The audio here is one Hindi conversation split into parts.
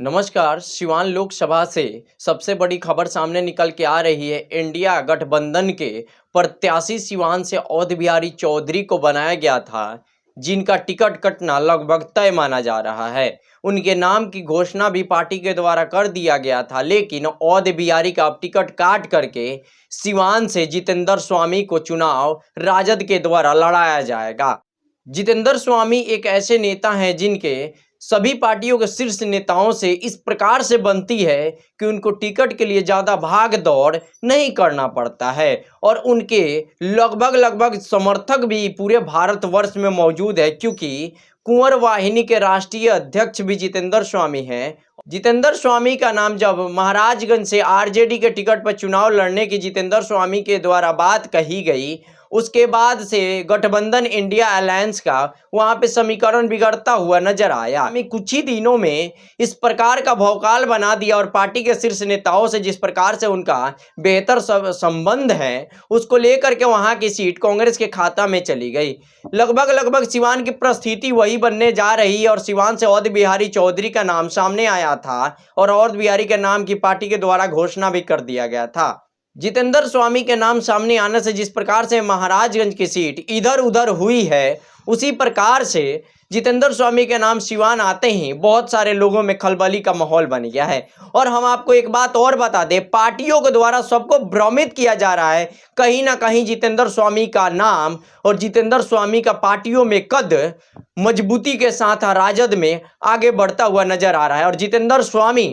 नमस्कार। सिवान लोकसभा से सबसे बड़ी खबर सामने निकल के आ रही है। इंडिया गठबंधन के प्रत्याशी सिवान से अवध बिहारी चौधरी को बनाया गया था, जिनका टिकट कटना लगभग तय माना जा रहा है। उनके नाम की घोषणा भी पार्टी के द्वारा कर दिया गया था, लेकिन अवध बिहारी का अब टिकट काट करके सिवान से जितेंद्र स्वामी को चुनाव राजद के द्वारा लड़ाया जाएगा। जितेंद्र स्वामी एक ऐसे नेता हैं जिनके सभी पार्टियों के शीर्ष नेताओं से इस प्रकार से बनती है कि उनको टिकट के लिए ज़्यादा भाग दौड़ नहीं करना पड़ता है, और उनके लगभग समर्थक भी पूरे भारतवर्ष में मौजूद है, क्योंकि कुंवर वाहिनी के राष्ट्रीय अध्यक्ष भी जितेंद्र स्वामी हैं। जितेंद्र स्वामी का नाम जब महाराजगंज से आरजेडी के टिकट पर चुनाव लड़ने की जितेंद्र स्वामी के द्वारा बात कही गई, उसके बाद से गठबंधन इंडिया अलायंस का वहां पे समीकरण बिगड़ता हुआ नजर आया। हमें कुछ ही दिनों में इस प्रकार का भौकाल बना दिया, और पार्टी के शीर्ष नेताओं से जिस प्रकार से उनका बेहतर संबंध है, उसको लेकर के वहां की सीट कांग्रेस के खाता में चली गई। लगभग सिवान की परिस्थिति वही बनने जा रही है, और सिवान से अवध बिहारी चौधरी का नाम सामने आया था, और अवध बिहारी के नाम की पार्टी के द्वारा घोषणा भी कर दिया गया था। जितेंद्र स्वामी के नाम सामने आने से जिस प्रकार से महाराजगंज की सीट इधर उधर हुई है, उसी प्रकार से जितेंद्र स्वामी के नाम सिवान आते ही बहुत सारे लोगों में खलबली का माहौल बन गया है। और हम आपको एक बात और बता दें, पार्टियों के द्वारा सबको भ्रमित किया जा रहा है। कहीं ना कहीं जितेंद्र स्वामी का नाम और जितेंद्र स्वामी का पार्टियों में कद मजबूती के साथ राजद में आगे बढ़ता हुआ नजर आ रहा है, और जितेंद्र स्वामी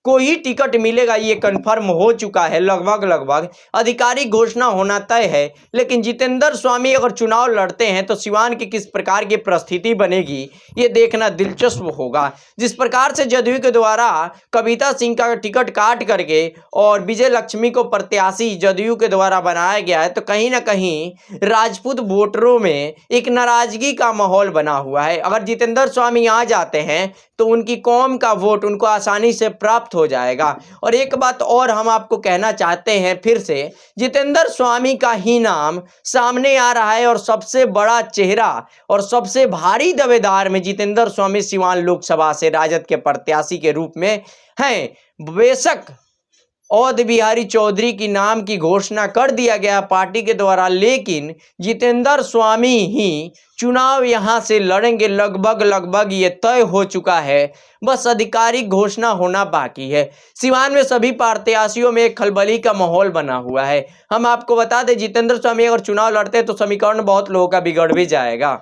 को ही टिकट मिलेगा, ये कंफर्म हो चुका है। लगभग आधिकारिक घोषणा होना तय है। लेकिन जितेंद्र स्वामी अगर चुनाव लड़ते हैं तो सिवान की किस प्रकार की परिस्थिति बनेगी, ये देखना दिलचस्प होगा। जिस प्रकार से जदयू के द्वारा कविता सिंह का टिकट काट करके और विजय लक्ष्मी को प्रत्याशी जदयू के द्वारा बनाया गया है, तो कहीं ना कहीं राजपूत वोटरों में एक नाराजगी का माहौल बना हुआ है। अगर जितेंद्र स्वामी आ जाते हैं तो उनकी कौम का वोट उनको आसानी से प्राप्त हो जाएगा। और एक बात और हम आपको कहना चाहते हैं, फिर से जितेंद्र स्वामी का ही नाम सामने आ रहा है, और सबसे बड़ा चेहरा और सबसे भारी दावेदार में जितेंद्र स्वामी सिवान लोकसभा से राजद के प्रत्याशी के रूप में हैं। बेशक अवध बिहारी चौधरी की नाम की घोषणा कर दिया गया पार्टी के द्वारा, लेकिन जितेंद्र स्वामी ही चुनाव यहां से लड़ेंगे। लगभग ये तय हो चुका है, बस आधिकारिक घोषणा होना बाकी है। सिवान में सभी प्रत्याशियों में एक खलबली का माहौल बना हुआ है। हम आपको बता दें, जितेंद्र स्वामी अगर चुनाव लड़ते हैं तो समीकरण बहुत लोगों का बिगड़ भी जाएगा।